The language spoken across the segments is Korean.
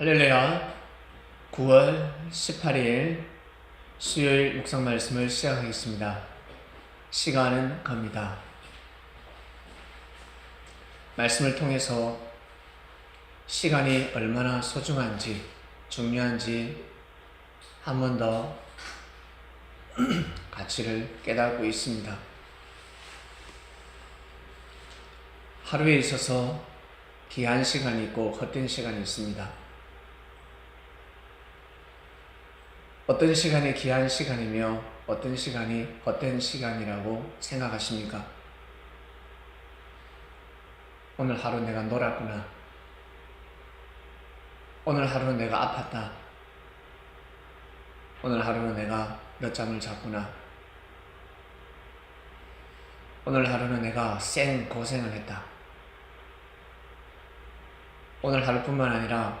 할렐루야. 9월 18일 수요일 묵상 말씀을 시작하겠습니다. 시간은 겁니다. 말씀을 통해서 시간이 얼마나 소중한지, 중요한지 한 번 더 가치를 깨닫고 있습니다. 하루에 있어서 귀한 시간이 있고 헛된 시간이 있습니다. 어떤 시간이 귀한 시간이며 어떤 시간이 헛된 시간이라고 생각하십니까? 오늘 하루 내가 놀았구나. 오늘 하루는 내가 아팠다. 오늘 하루는 내가 늦잠을 잤구나. 오늘 하루는 내가 쌩 고생을 했다. 오늘 하루뿐만 아니라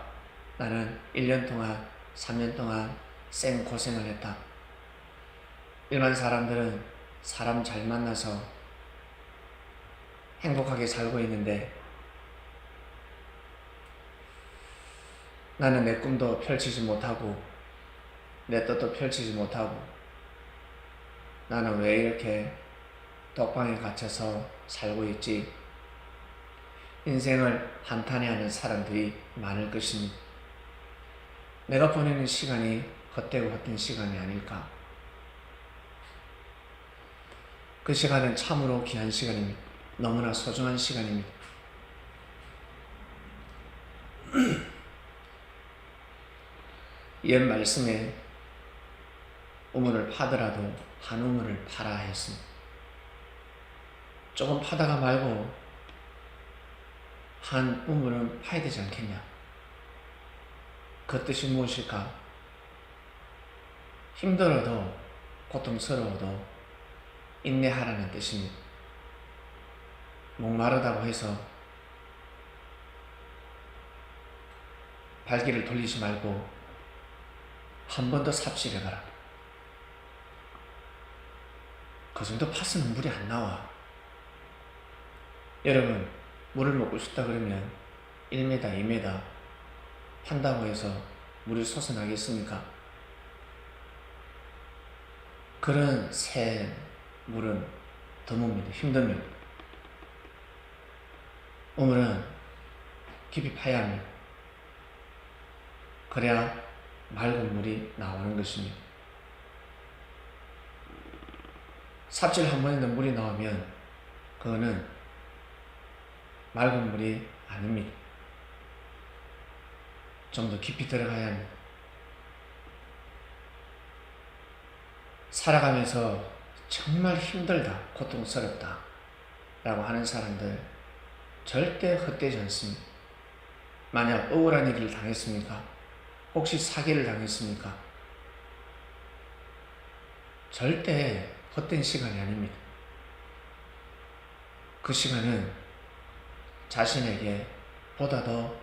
나는 1년 동안, 3년 동안 쌩 고생을 했다. 일반 사람들은 사람 잘 만나서 행복하게 살고 있는데 나는 내 꿈도 펼치지 못하고 내 뜻도 펼치지 못하고 나는 왜 이렇게 독방에 갇혀서 살고 있지? 인생을 한탄해하는 사람들이 많을 것입니다. 내가 보내는 시간이 헛되고 헛된 시간이 아닐까? 그 시간은 참으로 귀한 시간입니다. 너무나 소중한 시간입니다. 옛 말씀에 우물을 파더라도 한 우물을 파라 했습니다. 조금 파다가 말고 한 우물은 파야 되지 않겠냐? 그 뜻이 무엇일까? 힘들어도 고통스러워도 인내하라는 뜻입니다. 목마르다고 해서 발길을 돌리지 말고 한 번 더 삽질해봐라. 그 정도 파서는 물이 안 나와. 여러분, 물을 먹고 싶다 그러면 1m, 2m 판다고 해서 물이 솟아나겠습니까? 그런 새 물은 드뭅니다. 힘듭니다. 우물은 깊이 파야 합니다. 그래야 맑은 물이 나오는 것입니다. 삽질 한 번에 물이 나오면 그거는 맑은 물이 아닙니다. 좀 더 깊이 들어가야 합니다. 살아가면서 정말 힘들다, 고통스럽다 라고 하는 사람들 절대 헛되지 않습니다. 만약 억울한 일을 당했습니까? 혹시 사기를 당했습니까? 절대 헛된 시간이 아닙니다. 그 시간은 자신에게 보다 더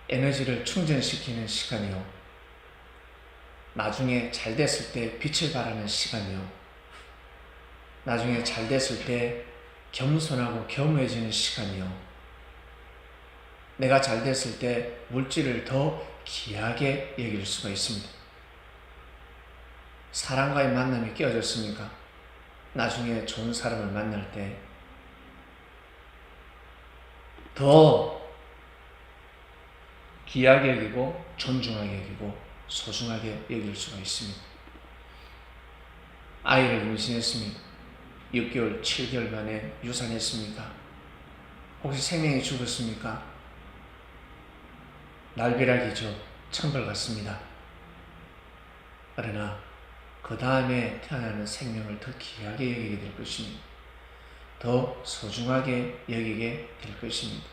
에너지를 충전시키는 시간이요. 나중에 잘 됐을 때 빛을 발하는 시간이요. 나중에 잘 됐을 때 겸손하고 겸허해지는 시간이요. 내가 잘 됐을 때 물질을 더 귀하게 여길 수가 있습니다. 사람과의 만남이 깨어졌습니까? 나중에 좋은 사람을 만날 때 더 귀하게 여기고 존중하게 여기고 소중하게 여길 수가 있습니다. 아이를 임신했습니다. 6개월, 7개월 만에 유산했습니까? 혹시 생명이 죽었습니까? 날벼락이죠. 천벌 같습니다. 그러나 그 다음에 태어나는 생명을 더 귀하게 여기게 될 것입니다. 더 소중하게 여기게 될 것입니다.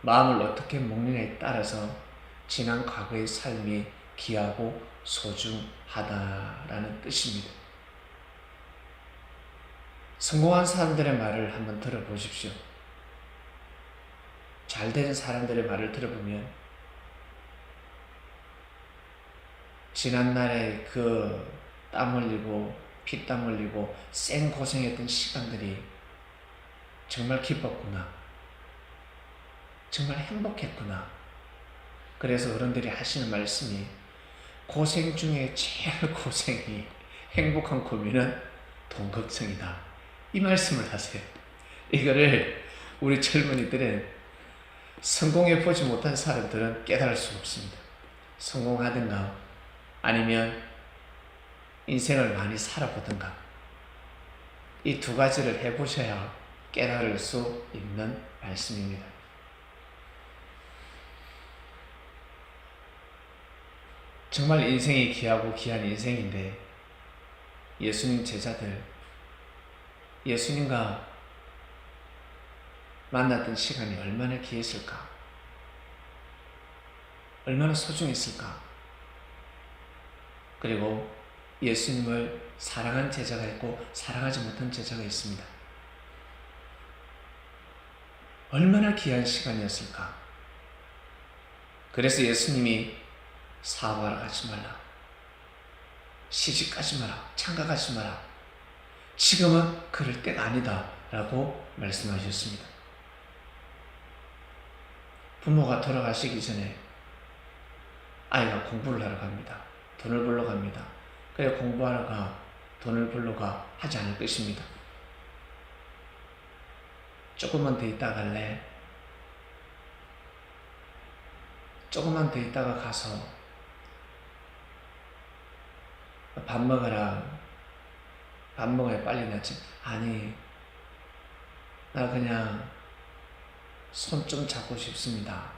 마음을 어떻게 먹느냐에 따라서 지난 과거의 삶이 귀하고 소중하다라는 뜻입니다. 성공한 사람들의 말을 한번 들어보십시오. 잘된 사람들의 말을 들어보면 지난날에 그 땀 흘리고 피땀 흘리고 쌩 고생했던 시간들이 정말 기뻤구나. 정말 행복했구나. 그래서 어른들이 하시는 말씀이 고생 중에 제일 고생이 행복한 고민은 돈 걱정이다. 이 말씀을 하세요. 이거를 우리 젊은이들은 성공해 보지 못한 사람들은 깨달을 수 없습니다. 성공하든가 아니면 인생을 많이 살아보든가 이 두 가지를 해보셔야 깨달을 수 있는 말씀입니다. 정말 인생이 귀하고 귀한 인생인데 예수님 제자들, 예수님과 만났던 시간이 얼마나 귀했을까? 얼마나 소중했을까? 그리고 예수님을 사랑한 제자가 있고 사랑하지 못한 제자가 있습니다. 얼마나 귀한 시간이었을까? 그래서 예수님이 사업하러 가지 마라. 시집 가지 마라. 장가 가지 마라. 지금은 그럴 때가 아니다. 라고 말씀하셨습니다. 부모가 돌아가시기 전에 아이가 공부를 하러 갑니다. 돈을 벌러 갑니다. 그래 공부하러 가, 돈을 벌러 가 하지 않을 것입니다. 조금만 더 있다 갈래? 조금만 더 있다가 가서 밥 먹어라. 밥 먹어야 빨리 낫지. 아니, 나 그냥 손 좀 잡고 싶습니다.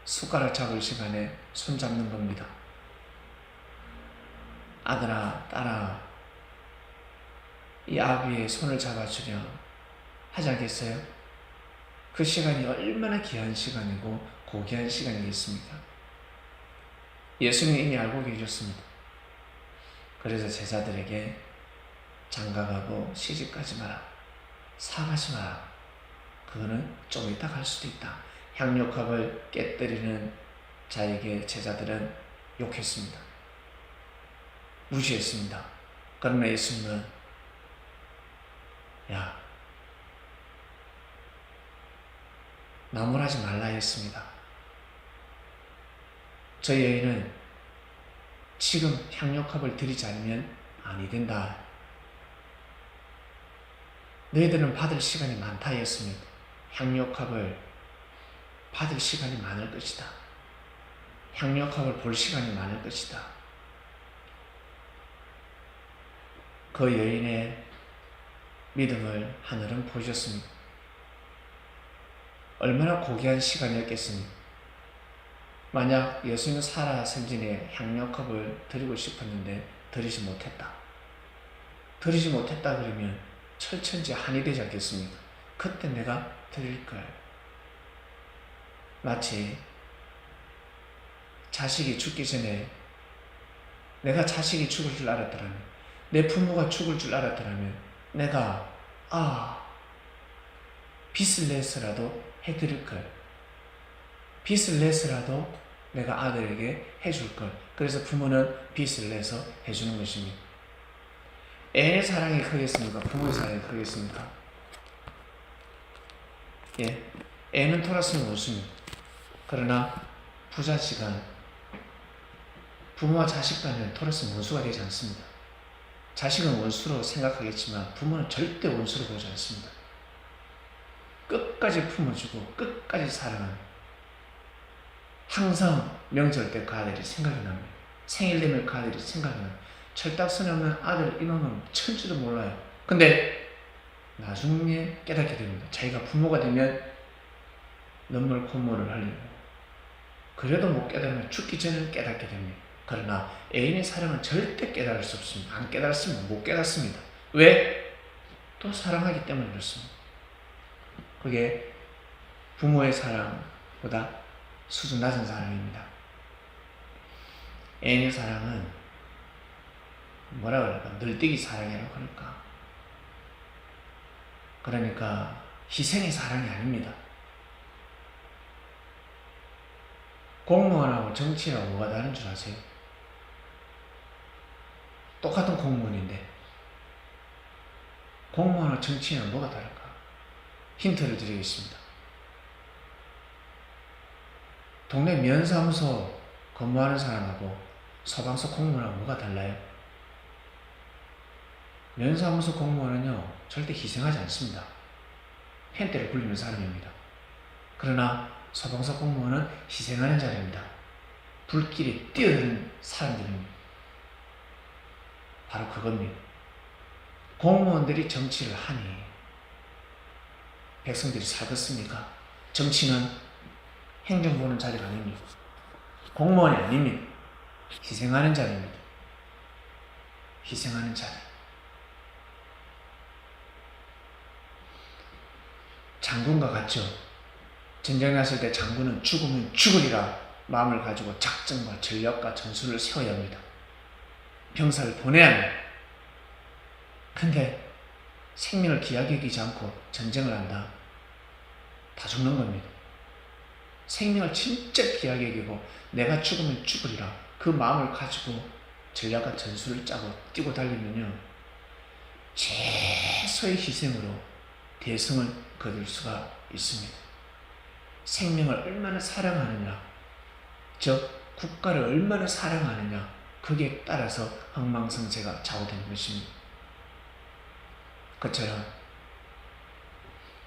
숟가락 잡을 시간에 손 잡는 겁니다. 아들아, 딸아, 이 아비의 손을 잡아주려 하지 않겠어요? 그 시간이 얼마나 귀한 시간이고 고귀한 시간이겠습니까? 예수님이 이미 알고 계셨습니다. 그래서 제자들에게 장가가고 시집가지 마라. 사가지 마라. 그거는 좀 이따 갈 수도 있다. 향료컵을 깨뜨리는 자에게 제자들은 욕했습니다. 무시했습니다. 그러나 예수님은 야, 나무라지 말라 했습니다. 저 여인은 지금 향료컵을 드리지 않으면 아니 된다. 너희들은 받을 시간이 많다 했습니다. 향료컵을 받을 시간이 많을 것이다. 향료컵을 볼 시간이 많을 것이다. 그 여인의 믿음을 하늘은 보셨습니다. 얼마나 고귀한 시간이었겠습니까? 만약 예수는 살아 생전에 향료컵을 드리고 싶었는데 드리지 못했다. 드리지 못했다 그러면 철천지 한이 되지 않겠습니까? 그때 내가 드릴 걸. 마치 자식이 죽기 전에 내가 자식이 죽을 줄 알았더라면, 내 부모가 죽을 줄 알았더라면 내가 빚을 내서라도 해드릴 걸. 빚을 내서라도 내가 아들에게 해줄 걸. 그래서 부모는 빚을 내서 해주는 것입니다. 애의 사랑이 크겠습니까? 부모의 사랑이 크겠습니까? 예, 애는 돌았으면 원수입니다. 그러나 부자지간 부모와 자식 간은 돌았으면 원수가 되지 않습니다. 자식은 원수로 생각하겠지만 부모는 절대 원수로 보지 않습니다. 끝까지 품어주고 끝까지 사랑하는, 항상 명절 때 그 아들이 생각이 납니다. 생일 되면 그 아들이 생각이 납니다. 철딱선이 없는 아들 이놈은 천지도 몰라요. 근데 나중에 깨닫게 됩니다. 자기가 부모가 되면 눈물 콧물을 흘리고, 그래도 못 깨달으면 죽기 전에는 깨닫게 됩니다. 그러나 애인의 사랑은 절대 깨달을 수 없습니다. 안 깨달았으면 못 깨닫습니다. 왜? 또 사랑하기 때문에 그렇습니다. 그게 부모의 사랑보다 수준 낮은 사랑입니다. 애인의 사랑은 뭐라 그럴까? 늘뛰기 사랑이라고 그럴까? 그러니까 희생의 사랑이 아닙니다. 공무원하고 정치하고 뭐가 다른 줄 아세요? 똑같은 공무원인데 공무원과 정치인은 뭐가 다를까? 힌트를 드리겠습니다. 동네 면사무소 근무하는 사람하고 소방서 공무원하고 뭐가 달라요? 면사무소 공무원은요, 절대 희생하지 않습니다. 펜대를 굴리는 사람입니다. 그러나 소방서 공무원은 희생하는 자리입니다. 불길에 뛰어드는 사람들입니다. 바로 그겁니다. 공무원들이 정치를 하니 백성들이 살겠습니까? 정치는 행정 보는 자리가 아닙니다. 공무원이 아닙니다. 희생하는 자리입니다. 희생하는 자리. 장군과 같죠. 전쟁 났을 때 장군은 죽으면 죽으리라 마음을 가지고 작전과 전략과 전술을 세워야 합니다. 병사를 보내야 합니다. 근데 생명을 귀하게 여기지 않고 전쟁을 한다. 다 죽는 겁니다. 생명을 진짜 귀하게 여기고 내가 죽으면 죽으리라 그 마음을 가지고 전략과 전술을 짜고 뛰고 달리면요, 최소의 희생으로 대성을 거둘 수가 있습니다. 생명을 얼마나 사랑하느냐, 즉 국가를 얼마나 사랑하느냐, 그게 따라서 흥망성쇠가 좌우되는 것입니다. 그처럼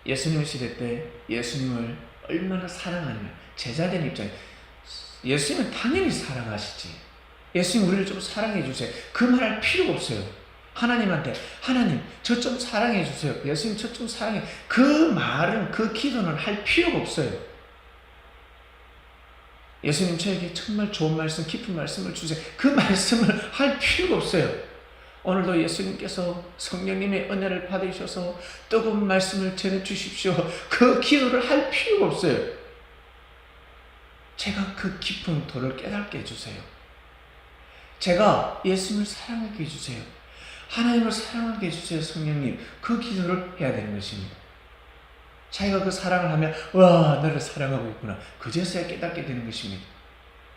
예수님 시대 때 예수님을 얼마나 사랑하느냐, 제자된 입장에 예수님은 당연히 사랑하시지. 예수님 우리를 좀 사랑해 주세요. 그 말할 필요가 없어요. 하나님한테 하나님 저 좀 사랑해 주세요. 예수님 저 좀 사랑해. 그 말은 그 기도는 할 필요가 없어요. 예수님 저에게 정말 좋은 말씀, 깊은 말씀을 주세요. 그 말씀을 할 필요가 없어요. 오늘도 예수님께서 성령님의 은혜를 받으셔서 뜨거운 말씀을 전해 주십시오. 그 기도를 할 필요가 없어요. 제가 그 깊은 도를 깨닫게 해주세요. 제가 예수님을 사랑하게 해주세요. 하나님을 사랑하게 해주세요. 성령님, 그 기도를 해야 되는 것입니다. 자기가 그 사랑을 하면 와, 너를 사랑하고 있구나, 그제서야 깨닫게 되는 것입니다.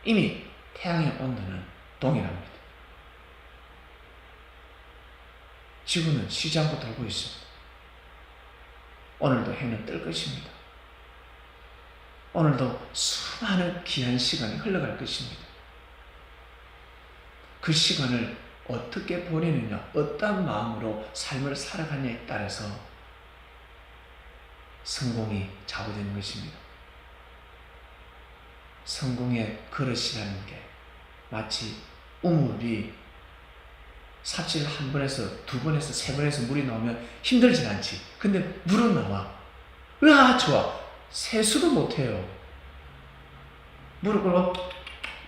이미 태양의 온도는 동일합니다. 지구는 쉬지 않고 돌고 있습니다. 오늘도 해는 뜰 것입니다. 오늘도 수많은 귀한 시간이 흘러갈 것입니다. 그 시간을 어떻게 보내느냐, 어떤 마음으로 삶을 살아가느냐에 따라서 성공이 좌우되는 것입니다. 성공의 그릇이라는 게 마치 우물이 삽질 한 번에서 두 번에서 세 번에서 물이 나오면 힘들진 않지. 근데 물은 나와. 으아, 좋아. 세수도 못해요. 물을 끓고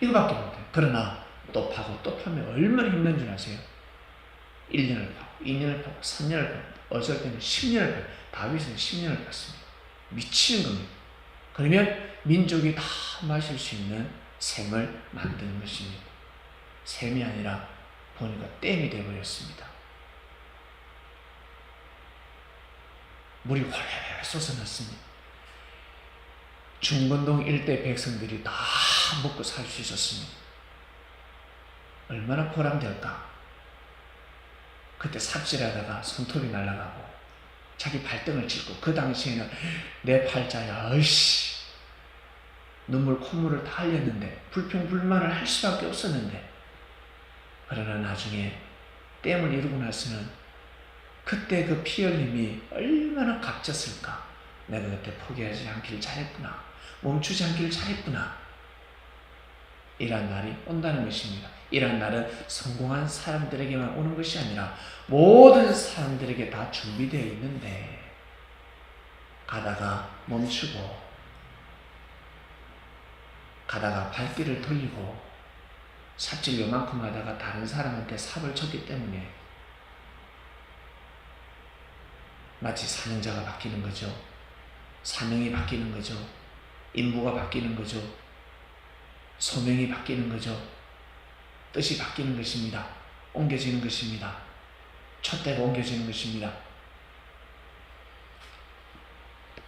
이거밖에 못해요. 그러나 또 파고 또 파면 얼마나 힘든 줄 아세요? 1년을 파고 2년을 파고 3년을 파고 어쩔 때는 10년을 파고 다윗은 10년을 팠습니다. 미치는 겁니다. 그러면 민족이 다 마실 수 있는 샘을 만드는 것입니다. 샘이 아니라 보니까 댐이 되어버렸습니다. 물이 활활 솟아났습니다. 중건동 일대 백성들이 다 먹고 살 수 있었습니다. 얼마나 보람될까? 그때 삽질하다가 손톱이 날아가고 자기 발등을 찢고, 그 당시에는 내 팔자야, 어이씨, 눈물 콧물을 다 흘렸는데 불평불만을 할 수밖에 없었는데, 그러나 나중에 댐을 이루고 나서는 그때 그 피 흘림이 얼마나 값졌을까. 내가 그때 포기하지 않기를 잘했구나, 멈추지 않기를 잘했구나. 이런 날이 온다는 것입니다. 이런 날은 성공한 사람들에게만 오는 것이 아니라 모든 사람들에게 다 준비되어 있는데, 가다가 멈추고 가다가 발길을 돌리고 삽질 요만큼 하다가 다른 사람한테 삽을 쳤기 때문에 마치 사명자가 바뀌는 거죠. 사명이 바뀌는 거죠. 임무가 바뀌는 거죠. 소명이 바뀌는 거죠. 뜻이 바뀌는 것입니다. 옮겨지는 것입니다. 촛대가 옮겨지는 것입니다.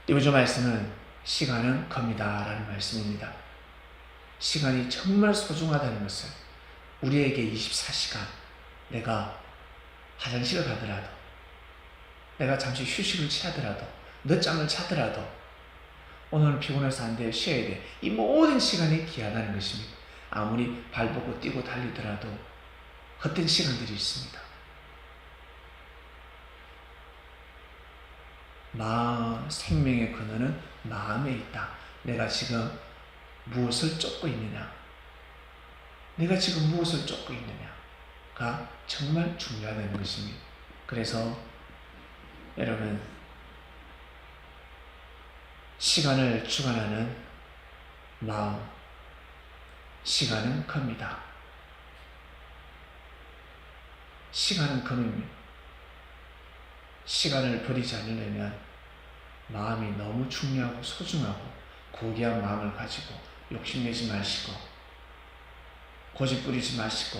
이번 주 말씀은 시간은 겁니다 라는 말씀입니다. 시간이 정말 소중하다는 것을, 우리에게 24시간, 내가 화장실을 가더라도 내가 잠시 휴식을 취하더라도, 늦잠을 자더라도, 오늘은 피곤해서 안 돼, 쉬어야 돼. 이 모든 시간이 귀하다는 것입니다. 아무리 발벗고 뛰고 달리더라도 헛된 시간들이 있습니다. 생명의 근원은 마음에 있다. 내가 지금 무엇을 쫓고 있느냐? 내가 지금 무엇을 쫓고 있느냐가 정말 중요하다는 것입니다. 그래서 여러분, 시간을 주관하는 마음, 시간은 금이다. 시간은 금입니다. 시간을 버리지 않으려면 마음이 너무 중요하고 소중하고 고귀한 마음을 가지고 욕심내지 마시고 고집 부리지 마시고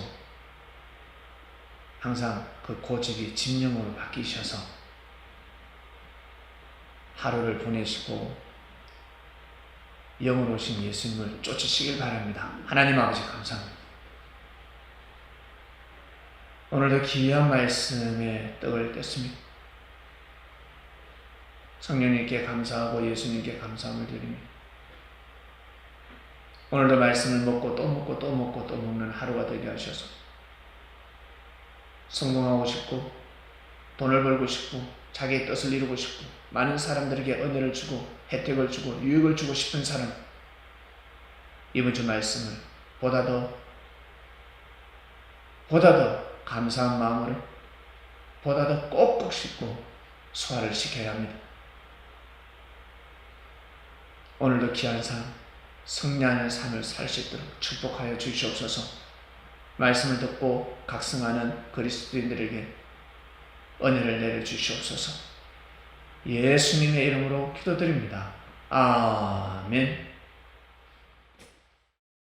항상 그 고집이 집념으로 바뀌셔서 하루를 보내시고 영으로 오신 예수님을 쫓으시길 바랍니다. 하나님 아버지 감사합니다. 오늘도 귀한 말씀에 떡을 뗐습니다. 성령님께 감사하고 예수님께 감사함을 드립니다. 오늘도 말씀을 먹고 또 먹고 또 먹고 또 먹는 하루가 되게 하셔서 성공하고 싶고 돈을 벌고 싶고 자기의 뜻을 이루고 싶고 많은 사람들에게 은혜를 주고 혜택을 주고 유익을 주고 싶은 사람, 이번 주 말씀을 보다 더 감사한 마음으로 보다 더 꼭꼭 씹고 소화를 시켜야 합니다. 오늘도 귀한 삶, 승리하는 삶을 살 수 있도록 축복하여 주시옵소서. 말씀을 듣고 각성하는 그리스도인들에게 은혜를 내려주시옵소서. 예수님의 이름으로 기도드립니다. 아멘.